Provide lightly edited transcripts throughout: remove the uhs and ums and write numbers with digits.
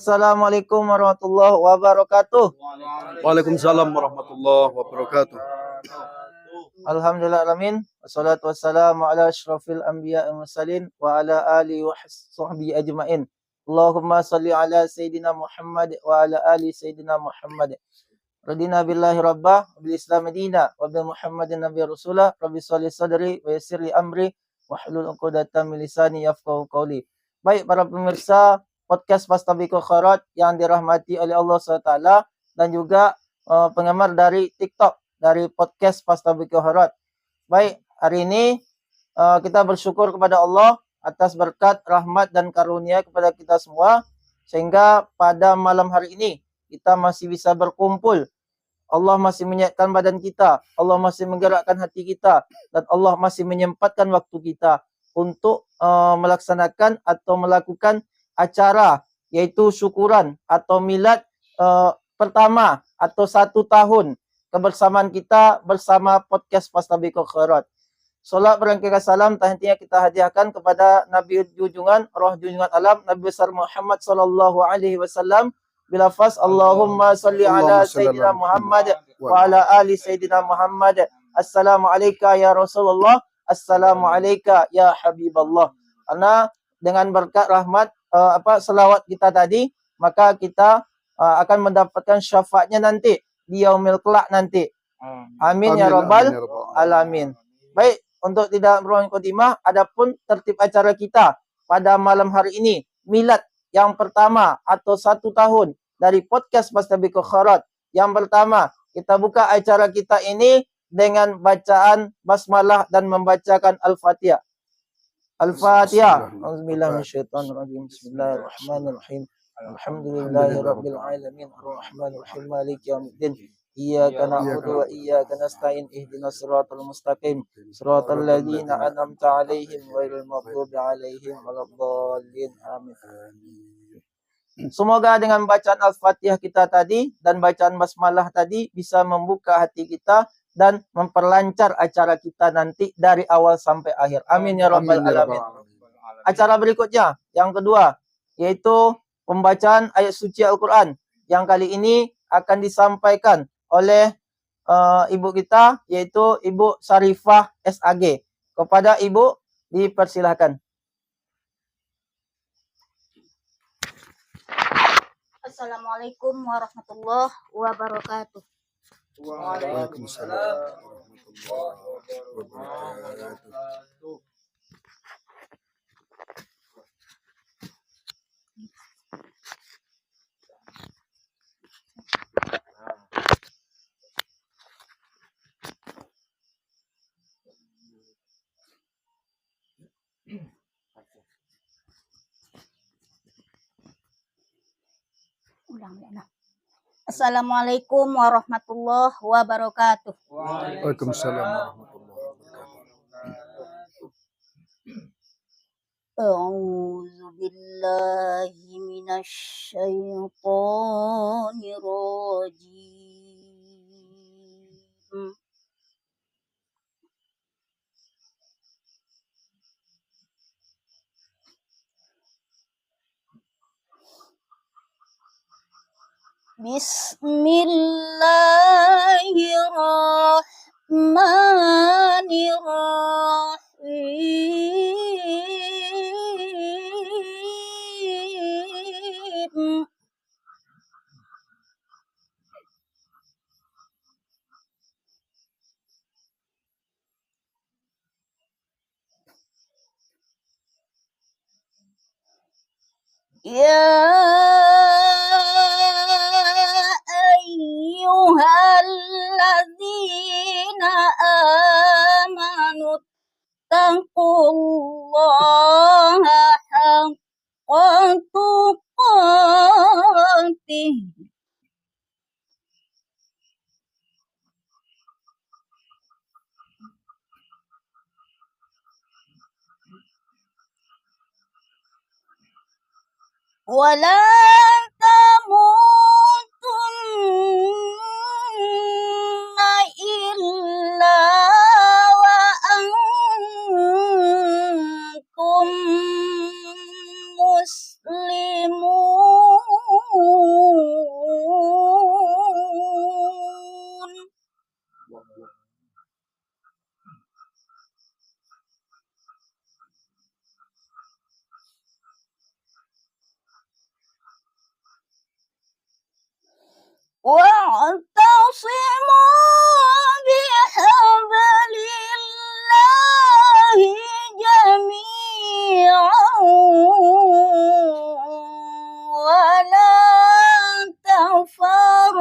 Assalamualaikum warahmatullahi wabarakatuh. Waalaikumsalam warahmatullahi wabarakatuh. Alhamdulillah alamin. Wassalatu wassalamu ala asyrafil anbiya wal mursalin wa ala alihi wa sahbihi ajmain. Allahumma salli ala sayyidina Muhammad wa ala ali sayyidina Muhammad. Radina billahi rabbah, bil islam madina, wa bi Muhammadin nabiy rasulah, rabbi shalli sadri wa yassir li amri wahlul 'uqdatam min lisani yafqahu qawli. Baik para pemirsa podcast Fastabiqul Khairat yang dirahmati oleh Allah SWT dan juga penggemar dari TikTok dari podcast Fastabiqul Khairat. Baik, hari ini kita bersyukur kepada Allah atas berkat, rahmat dan karunia kepada kita semua sehingga pada malam hari ini kita masih bisa berkumpul. Allah masih menyiapkan badan kita, Allah masih menggerakkan hati kita, dan Allah masih menyempatkan waktu kita untuk melaksanakan atau melakukan acara yaitu syukuran atau milad pertama atau 1 tahun kebersamaan kita bersama podcast Fastabiqul Khairat. Salat berangkat salam hentinya kita hadiahkan kepada Nabi junjungan, roh junjungan alam, Nabi besar Muhammad sallallahu alaihi wasallam. Bilafaz Allahumma salli ala Sayyidina Muhammad wa ala ali Sayyidina Muhammad. Assalamu alayka ya Rasulullah. Assalamu alayka ya Habiballah. Karena dengan berkat rahmat selawat kita tadi, maka kita akan mendapatkan syafaatnya nanti di yaumil kelak nanti. Amin ya rabbal alamin. Baik, untuk tidak berulang mukadimah, adapun tertib acara kita pada malam hari ini, milad yang pertama atau 1 tahun dari podcast Fastabiqul Khairat. Yang pertama, kita buka acara kita ini dengan bacaan basmalah dan membacakan Al-Fatihah. Al-Fatihah. Auzubillahi Bismillahirrahmanirrahim. Alhamdulillahirabbil alamin arrahmanir rahim maliki yaumiddin. Iyyaka na'budu wa iyyaka nasta'in ihdinas siratal mustaqim siratal ladzina an'amta 'alaihim ghairil maghdubi 'alaihim waladdallin. Amin. Semoga dengan bacaan Al-Fatihah kita tadi dan bacaan basmalah tadi bisa membuka hati kita dan memperlancar acara kita nanti dari awal sampai akhir. Amin ya rabbal alamin. Acara berikutnya yang kedua yaitu pembacaan ayat suci Al-Qur'an yang kali ini akan disampaikan oleh ibu kita yaitu Ibu Sarifah SAG. Kepada ibu dipersilahkan. Assalamualaikum warahmatullahi wabarakatuh. Waalaikumsalam warahmatullahi wabarakatuh. Assalamualaikum warahmatullahi wabarakatuh. Waalaikumsalam warahmatullahi wabarakatuh. A'udzu billahi minasy syaithanir rajim. Bismillahirrahmanirrahim. Ya ayyuhalladzina amanu taqullaha haqqa tuqatih wala tamutunna illa wa antum muslimun. واعتصموا بحبل الله جميعا ولا تفرقوا.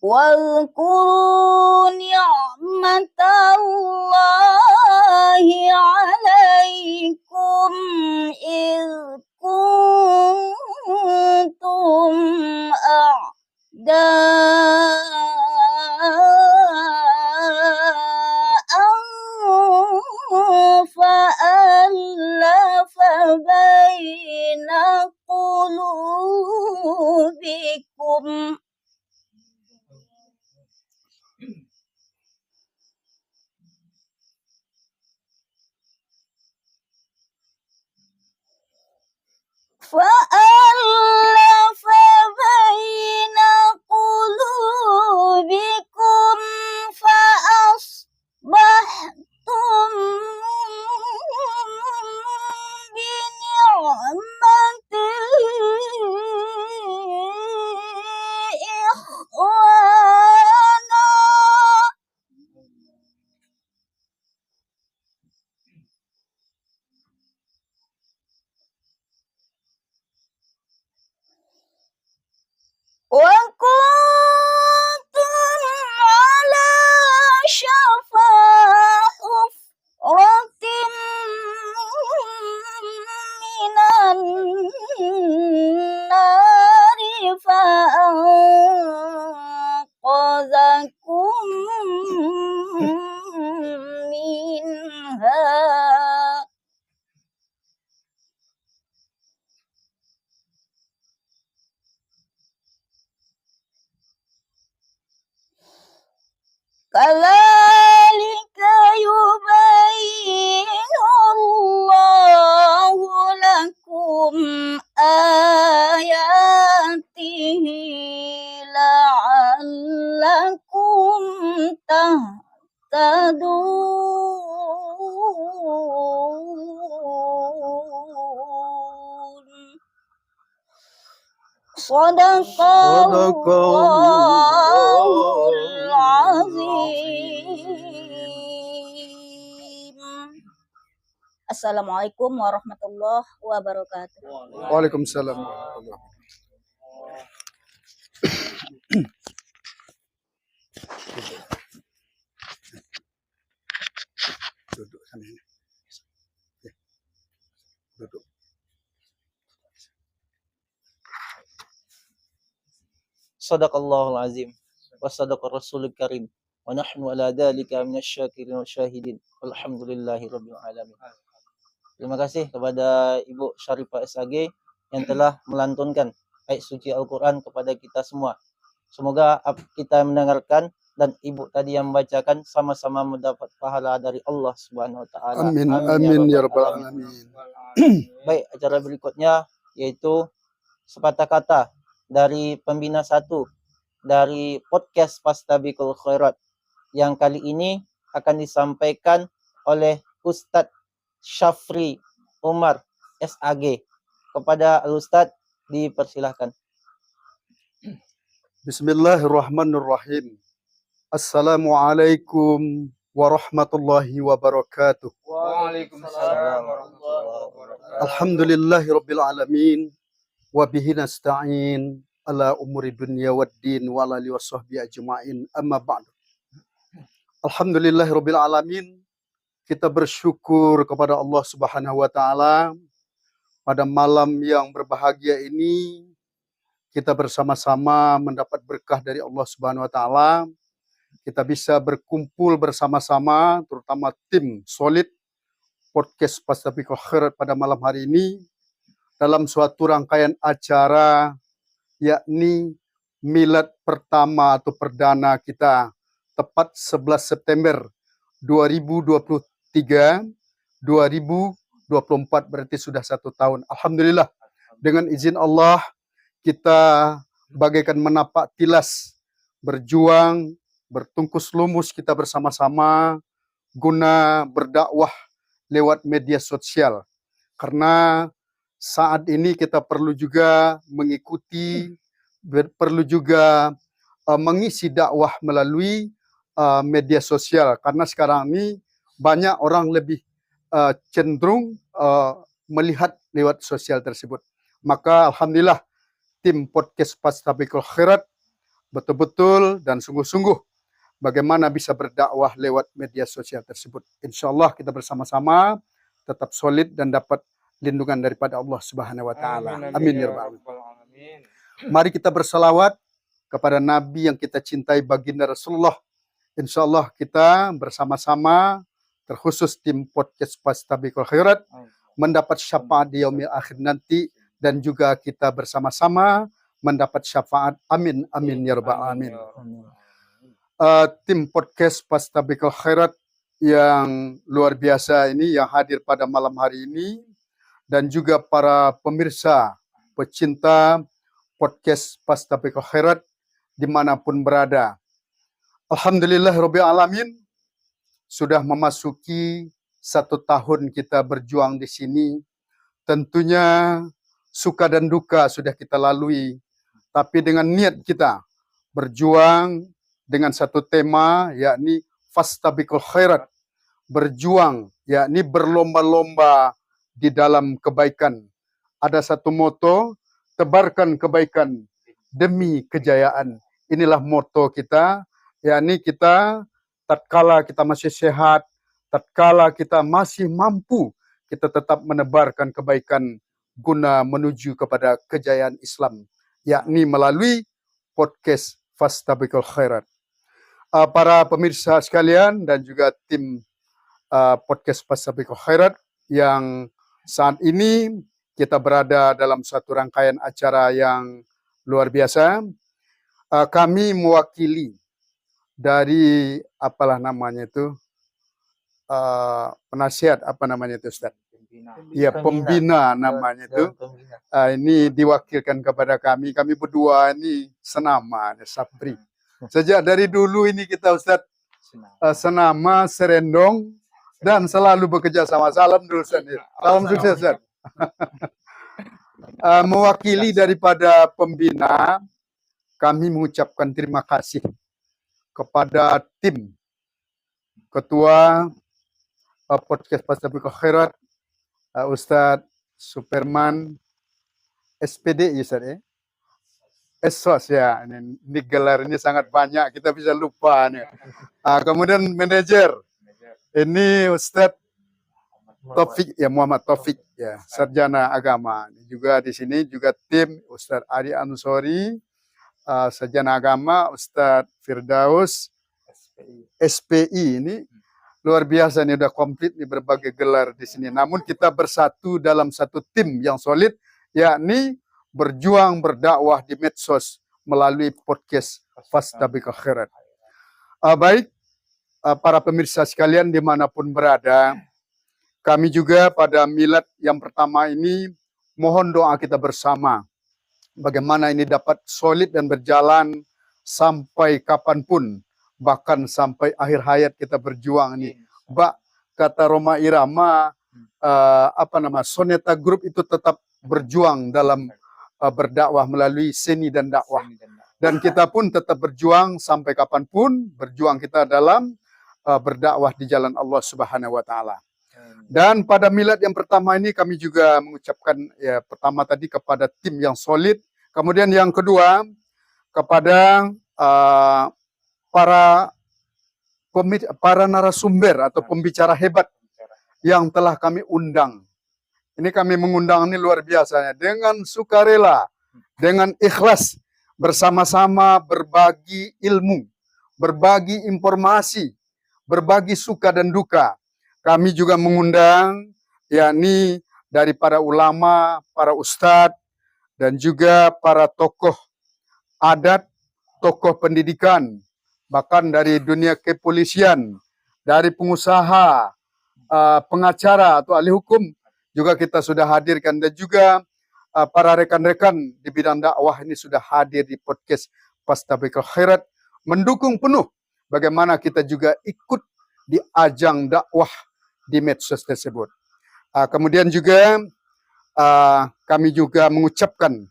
واذكروا نعمة الله عليكم إذ كنتم أعداء فألف بين قلوبكم فأصبحتم بنعمته إخوانا وكنتم على شفا حفرة من النار فأنقذكم منها كذلك يبين الله لكم آياته لعلكم تهتدون. صدق صدق الله الله العظيم. Assalamualaikum warahmatullahi wabarakatuh. Waalaikumsalam warahmatullahi wabarakatuh. Duduk sana ini. Ya, duduk. Sadaqallahul azim wa sadaqa rasulul karim wa nahnu ala dzalika minasyakirin wa syahidin. Alhamdulillahi rabbil alamin. Terima kasih kepada Ibu Syarifah SAG yang telah melantunkan ayat suci Al-Quran kepada kita semua. Semoga kita mendengarkan dan Ibu tadi yang membacakan sama-sama mendapat pahala dari Allah Subhanahu wa taala. Amin amin ya rabbal alamin. Baik, acara berikutnya yaitu sepatah kata dari pembina 1 dari podcast Fastabiqul Khairat yang kali ini akan disampaikan oleh Ustadz Syafri Umar SAG. Kepada Al-Ustadz dipersilahkan. Bismillahirrahmanirrahim. Assalamualaikum warahmatullahi wabarakatuh. Waalaikumsalam warahmatullahi wabarakatuh. Alhamdulillahirabbil alamin wa bihi nasta'in ala umuri dunya waddin wa ala alihi washabbihi ajmain. Amma ba'du. Alhamdulillahirabbil alamin. Kita bersyukur kepada Allah Subhanahu wa taala pada malam yang berbahagia ini kita bersama-sama mendapat berkah dari Allah Subhanahu wa taala. Kita bisa berkumpul bersama-sama, terutama tim solid podcast Fastabiqul Khairat pada malam hari ini dalam suatu rangkaian acara yakni milad pertama atau perdana kita tepat 11 September 2023 2024 berarti sudah 1 tahun. Alhamdulillah dengan izin Allah kita bagaikan menapak tilas, berjuang, bertungkus lumus kita bersama-sama guna berdakwah lewat media sosial. Karena saat ini kita perlu juga mengikuti, perlu juga mengisi dakwah melalui media sosial. Karena sekarang ini banyak orang lebih cenderung melihat lewat sosial tersebut. Maka alhamdulillah tim podcast Fastabiqul Khairat betul-betul dan sungguh-sungguh bagaimana bisa berdakwah lewat media sosial tersebut. Insya Allah kita bersama-sama tetap solid dan dapat lindungan daripada Allah Subhanahu wa taala. Amin ya rabbal alamin. Mari kita bersalawat kepada Nabi yang kita cintai, baginda Rasulullah. Insya Allah kita bersama-sama, terkhusus tim podcast Fastabiqul Khairat, mendapat syafaat di yaumil akhir nanti, dan juga kita bersama-sama mendapat syafaat. Amin amin ya rabbal alamin. Tim podcast Fastabiqul Khairat yang luar biasa ini yang hadir pada malam hari ini, dan juga para pemirsa pecinta podcast Fastabiqul Khairat dimanapun berada. Alhamdulillah Rabbil Alamin, sudah memasuki 1 tahun kita berjuang di sini. Tentunya suka dan duka sudah kita lalui, tapi dengan niat kita berjuang dengan satu tema, yakni Fastabiqul Khairat, berjuang, yakni berlomba-lomba di dalam kebaikan. Ada satu moto, tebarkan kebaikan demi kejayaan. Inilah moto kita, yakni kita tatkala kita masih sehat, tatkala kita masih mampu, kita tetap menebarkan kebaikan guna menuju kepada kejayaan Islam, yakni melalui podcast Fastabiqul Khairat. Para pemirsa sekalian dan juga tim podcast Fastabiqul Khairat yang saat ini kita berada dalam satu rangkaian acara yang luar biasa. Kami mewakili dari apalah namanya itu, penasihat, apa namanya itu Ustaz? Iya, pembina namanya itu. Ini diwakilkan kepada kami berdua ini senama, Sapri. Sejak dari dulu ini kita Ustaz senama, serendong, dan selalu bekerja sama. Salam dulu Ustaz. Salam sukses Ustaz. Mewakili daripada pembina, kami mengucapkan terima kasih kepada tim Ketua podcast Fastabiqul Khairat, Ustadz Superman, SPD ya Ustaz ya? Esos ya, ini gelar ini sangat banyak, kita bisa lupa nih. Kemudian manajer, ini Ustadz Taufik ya, Muhammad Taufik ya, sarjana agama. Juga di sini juga tim Ustadz Ari Ansori, sarjana agama, Ustadz Firdaus, SPI. Ini luar biasa nih, udah komplit nih berbagai gelar di sini. Namun kita bersatu dalam satu tim yang solid, yakni berjuang berdakwah di medsos melalui podcast Fastabiqul Khairat. Baik, para pemirsa sekalian dimanapun berada, kami juga pada milad yang pertama ini mohon doa kita bersama. Bagaimana ini dapat solid dan berjalan sampai kapanpun, bahkan sampai akhir hayat kita berjuang ini. Kata Roma Irama, Soneta Group itu tetap berjuang dalam berdakwah melalui seni dan dakwah. Dan kita pun tetap berjuang sampai kapanpun, berjuang kita dalam berdakwah di jalan Allah Subhanahu wa taala. Dan pada milad yang pertama ini kami juga mengucapkan ya pertama tadi kepada tim yang solid, kemudian yang kedua kepada para narasumber atau pembicara hebat yang telah kami undang. Ini kami mengundang ini luar biasa, dengan sukarela, dengan ikhlas, bersama-sama berbagi ilmu, berbagi informasi, berbagi suka dan duka. Kami juga mengundang, yakni dari para ulama, para ustadz, dan juga para tokoh adat, tokoh pendidikan, bahkan dari dunia kepolisian, dari pengusaha, pengacara atau ahli hukum, juga kita sudah hadirkan, dan juga para rekan-rekan di bidang dakwah ini sudah hadir di podcast Fastabiqul Khairat, mendukung penuh bagaimana kita juga ikut di ajang dakwah di medsos tersebut. Kemudian juga kami juga mengucapkan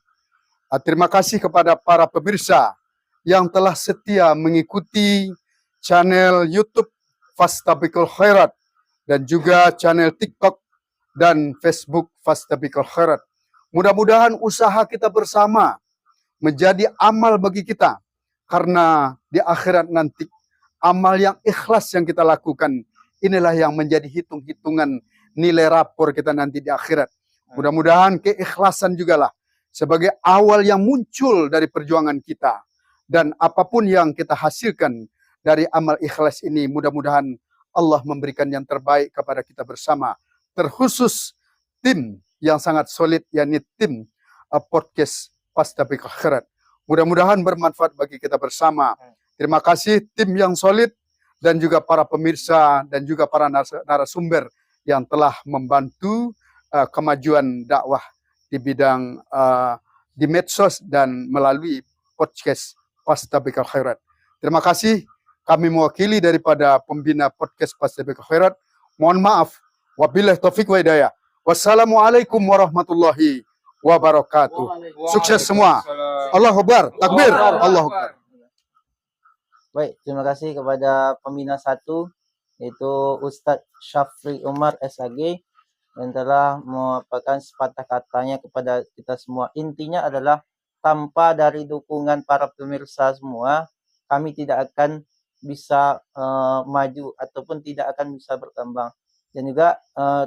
terima kasih kepada para pemirsa yang telah setia mengikuti channel YouTube Fastabiqul Khairat dan juga channel TikTok dan Facebook Fastabiqul Khairat. Mudah-mudahan usaha kita bersama menjadi amal bagi kita, karena di akhirat nanti amal yang ikhlas yang kita lakukan inilah yang menjadi hitung-hitungan nilai rapor kita nanti di akhirat. Mudah-mudahan keikhlasan juga lah sebagai awal yang muncul dari perjuangan kita, dan apapun yang kita hasilkan dari amal ikhlas ini, mudah-mudahan Allah memberikan yang terbaik kepada kita bersama, terkhusus tim yang sangat solid, yakni tim podcast Fastabiqul Khairat. Mudah-mudahan bermanfaat bagi kita bersama. Terima kasih tim yang solid dan juga para pemirsa dan juga para narasumber yang telah membantu kemajuan dakwah di bidang di medsos dan melalui podcast Fastabiqul Khairat. Terima kasih, kami mewakili daripada pembina podcast Fastabiqul Khairat. Mohon maaf. Wabillahi taufiq wa hidayah. Wassalamualaikum warahmatullahi wabarakatuh. Sukses semua. Allahu Akbar. Takbir. Allahu Akbar. Baik, terima kasih kepada pembina 1 yaitu Ustadz Syafri Umar SAG yang telah merupakan sepatah katanya kepada kita semua. Intinya adalah tanpa dari dukungan para pemirsa semua, kami tidak akan bisa maju ataupun tidak akan bisa berkembang. Dan juga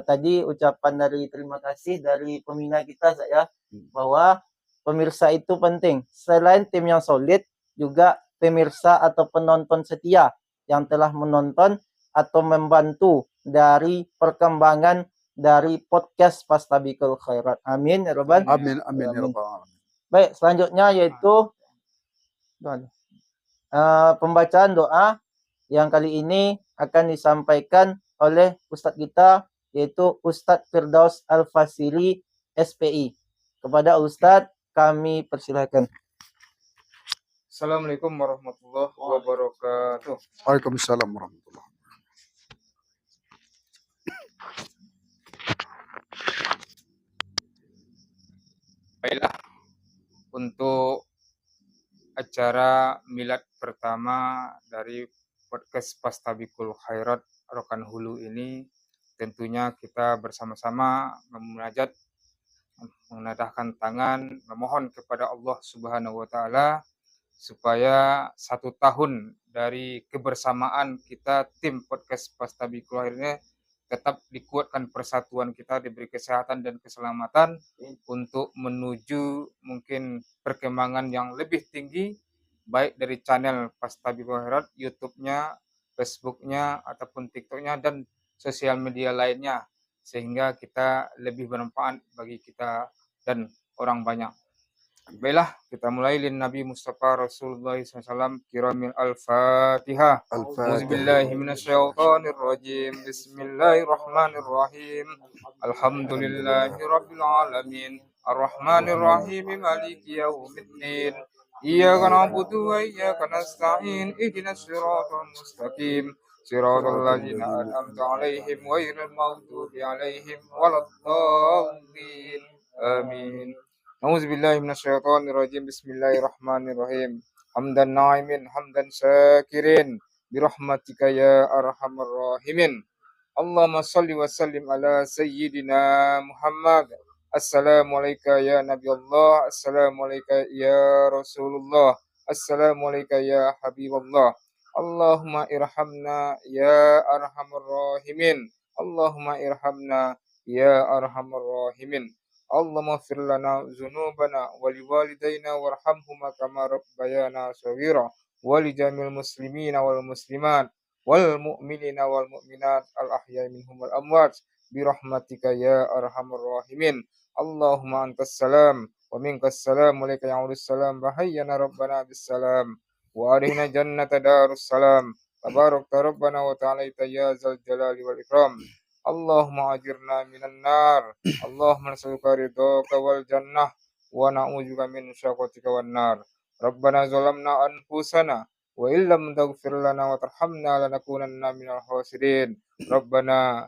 tadi ucapan dari terima kasih dari pembina kita saya bahwa pemirsa itu penting. Selain tim yang solid, juga pemirsa atau penonton setia yang telah menonton atau membantu dari perkembangan dari podcast Fastabiqul Khairat. Amin ya Rabbal. Amin amin ya rabbal alamin. Baik, selanjutnya yaitu pembacaan doa yang kali ini akan disampaikan oleh Ustadz kita yaitu Ustadz Firdaus Al-Fasili SPI. Kepada Ustadz kami persilakan. Assalamualaikum warahmatullahi wabarakatuh. Waalaikumsalam warahmatullahi Baiklah, untuk acara milad pertama dari podcast Fastabiqul Khairat Rokan Hulu ini, tentunya kita bersama-sama memunajat, menadahkan tangan, memohon kepada Allah Subhanahu wa Ta'ala supaya 1 tahun dari kebersamaan kita tim podcast Fastabiqul Khairat ini tetap dikuatkan persatuan kita, diberi kesehatan dan keselamatan untuk menuju mungkin perkembangan yang lebih tinggi, baik dari channel Fastabiqul Khairat, YouTube-nya, Facebook-nya, ataupun TikTok-nya, dan sosial media lainnya, sehingga kita lebih bermanfaat bagi kita dan orang banyak. Baiklah, kita mulai lin Nabi Mustafa Rasulullah SAW kiramil Al-Fatihah. Auzubillahi minasyaitonirrajim. Bismillahirrahmanirrahim. Alhamdulillahi rabbil alamin. Arrahmanirrahim. Maliki yaumiddin. Iyyaka na'budu wa iyyaka nasta'in. Ihdinas siratal mustaqim. Siratal ladzina an'amta 'alaihim ghairil maghdubi 'alaihim waladdallin. Amin. A'udzu billahi minasyaitonir rajim. Bismillahirrahmanirrahim. Hamdan na'imin, hamdan syakirin, birahmatika ya arhamar rahimin. Allahumma shalli wa sallim ala sayyidina Muhammad. Assalamualaikum ya Nabi Allah. Assalamualaikum ya Rasulullah. Assalamualaikum ya Habibullah. Allahumma irhamna ya arhamar rahimin. Allahumma irhamna ya arhamar rahimin. Allahumma fir lana dzunubana wa liwalidayna warhamhuma kama rabbayana shaghira wa li jamil muslimina wal muslimat wal mu'minina wal mu'minat al ahya'i minhum wal amwat bi rahmatika ya arhamar rahimin. Allahumma antas salam wa minkas salam wa alayka ya'udus salam wa hayyana rabbana bis salam wa arihna jannata darus salam tabarakta rabbana wa ta'ala ya zal jalali wal ikram. Allahumma ajirna minan nar. Allahumma nas'aluka ridhaka wal jannah wa na'udzubika min syaqatika wan nar. Rabbana zalamna anfusana wa illam taghfir lana wa tarhamna lanakunanna minal khasirin. Rabbana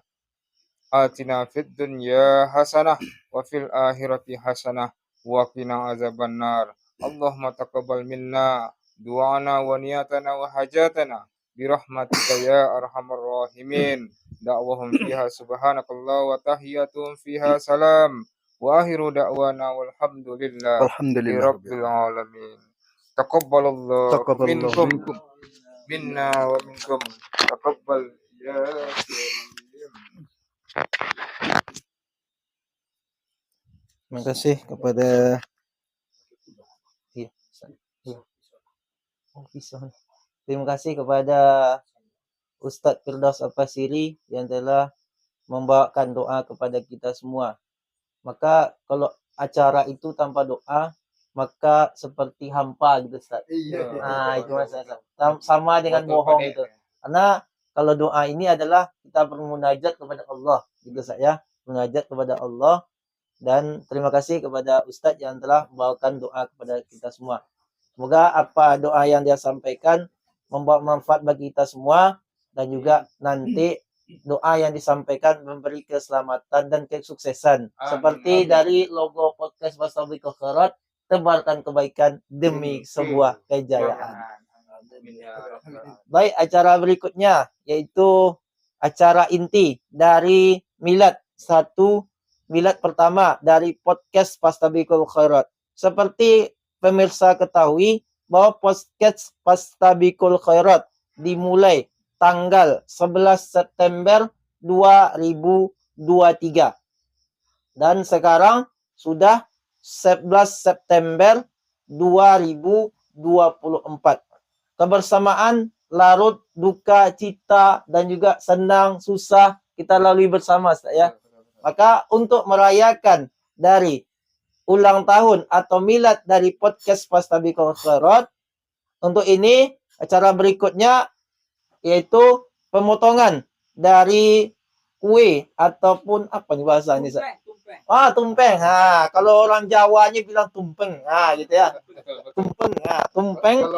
atina fid dunya hasanah wa fil akhirati hasanah wa qina azabannar. Allahumma taqabbal minna du'ana wa niyatana wa hajatana bi rahmatika ya arhamar rahimin. Da'wahum fiha subhanakallah wa tahiyyatuhum fiha salam. Wa akhiru da'wana walhamdulillah Alhamdulillah. rabbil alamin. Taqabbalallahu Taqabbalallahu minkum minna wa minkum. Taqabbal ya karim. Terima kasih kepada Iya, iya. Oh, bisa. Terima kasih kepada Ustadz Firdaus Al-Fasiri yang telah membawakan doa kepada kita semua. Maka kalau acara itu tanpa doa, maka seperti hampa gitu Ustaz. Iya. Nah, itu masalah. Sama dengan bohong gitu. Karena kalau doa ini adalah kita bermunajat kepada Allah, gitu saya, munajat kepada Allah. Dan terima kasih kepada Ustadz yang telah membawakan doa kepada kita semua. Semoga apa doa yang dia sampaikan membawa manfaat bagi kita semua, dan juga nanti doa yang disampaikan memberi keselamatan dan kesuksesan. Seperti dari logo podcast Fastabiqul Khairat, tebarkan kebaikan demi sebuah kejayaan. Baik, acara berikutnya yaitu acara inti dari milad pertama dari podcast Fastabiqul Khairat. Seperti pemirsa ketahui bahwa podcast Fastabiqul Khairat dimulai tanggal 11 September 2023. Dan sekarang sudah 11 September 2024. Kebersamaan, larut, duka, cita, dan juga senang, susah, kita lalui bersama, ya. Maka untuk merayakan dari ulang tahun atau milad dari podcast Fastabiqul Khairat, untuk ini acara berikutnya yaitu pemotongan dari kue ataupun apa nih bahasanya? Tumpeng. Kalau orang Jawanya bilang tumpeng. Gitu ya. Tumpeng. Tumpeng.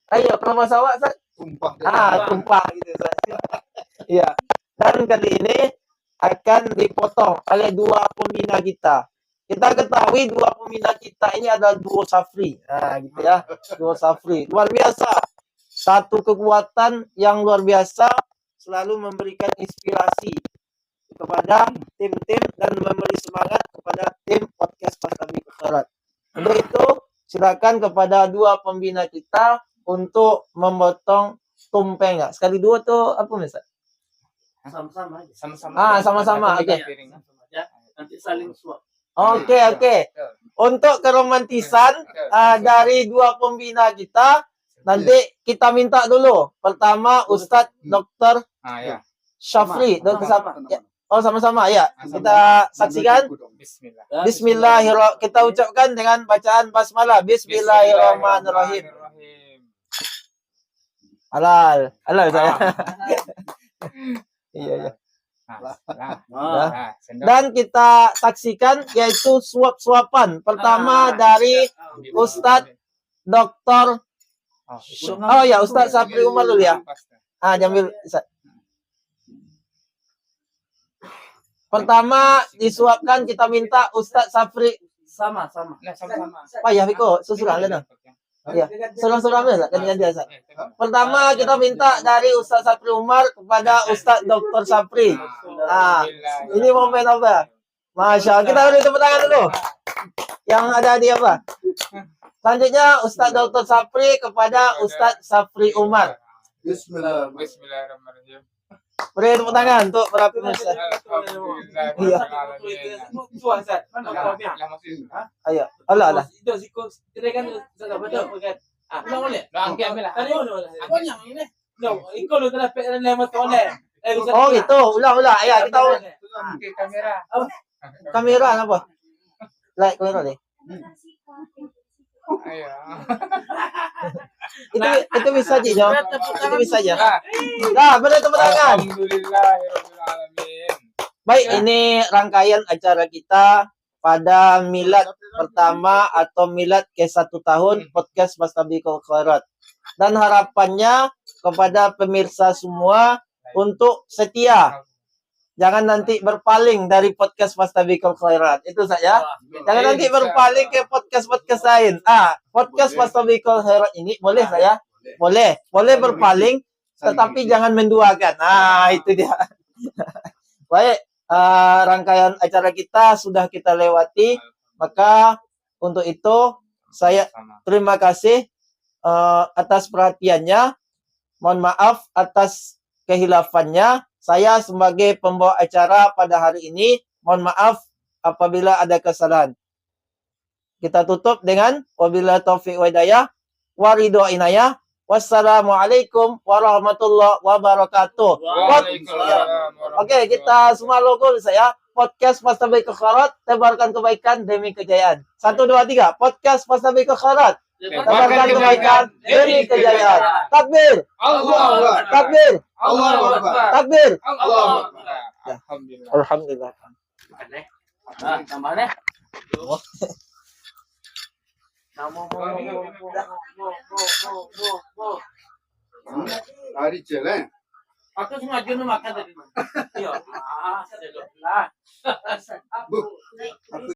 Ayo, kalau bahasa awak, tumpah gitu. Iya. Dan kali ini akan dipotong oleh dua pembina kita. Kita ketahui dua pembina kita ini adalah duo Safri. Gitu ya. Duo Safri. Luar biasa. Satu kekuatan yang luar biasa, selalu memberikan inspirasi kepada tim-tim dan memberi semangat kepada tim podcast Fastabiqul Khairat. Untuk itu, silakan kepada dua pembina kita untuk memotong tumpeng. Sekali dua tuh apa Mas? Sama-sama aja. Sama-sama. Oke. Nanti saling suap. Oke. Untuk keromantisan dari dua pembina kita, nanti kita minta dulu. Pertama Ustadz Dr. Syafri. Dr. Syafri. Sama-sama ya. Kita saksikan. Bismillahirrahmanirrahim. Kita ucapkan dengan bacaan basmalah. Bismillahirrahmanirrahim. Halal saya. Iya. Dan kita saksikan yaitu suap-suapan. Pertama dari Ustadz Dr. Ustadz Safri Umar dulu ya. Jambil. Pertama disuapkan, kita minta Ustadz Safri. Sama-sama. Ya Viko, susulan lah. Iya, surang-surang lah kan dia. Pertama kita minta dari Ustadz Safri Umar kepada Ustadz Dr. Safri. Ini momen apa? Masya Allah, kita beri tepuk tangan dulu. Yang ada di apa? Selanjutnya Ustadz Dr. Safri kepada Ustadz Safri Umar. Bismillahirrahmanirrahim. Beri tepuk tangan untuk para pemirsa. Iya. Ayo. Allah. Oh gitu. Ulang. Ayo kita kamera apa? Like kamera deh. Itu bisa aja, itu bisa aja. Beri tepuk tangan. Alhamdulillahirabbil alamin. Baik, ini rangkaian acara kita pada milad pertama atau milad ke 1 tahun podcast Fastabiqul Khairat. Dan harapannya kepada pemirsa semua untuk setia. Jangan nanti berpaling dari podcast Fastabiqul Khairat. Itu saja. Jangan nanti berpaling ke podcast-podcast lain. Podcast Fastabiqul Khairat ini boleh saya? Boleh. Boleh berpaling, tetapi jangan menduakan. Itu dia. Baik, rangkaian acara kita sudah kita lewati. Maka untuk itu saya terima kasih atas perhatiannya. Mohon maaf atas kehilafannya. Saya sebagai pembawa acara pada hari ini, mohon maaf apabila ada kesalahan. Kita tutup dengan wabillahi taufiq wa hidayah wa ridho inayah. Wassalamualaikum warahmatullahi wabarakatuh. Oke, kita semua logo saya. Podcast Fastabiqul Khairat, tebarkan kebaikan demi kejayaan. 1, 2, 3. Podcast Fastabiqul Khairat. Tebarkan kebaikan demi kejayaan. Takbir. Allahu Akbar. Takbir. Allahu Akbar. Takbir. Allahu Akbar. Alhamdulillah. Alhamdulillah. Tambah deh. Hari jalan. Aku sengaja makan tadi. Iya. Saya lah. Bu,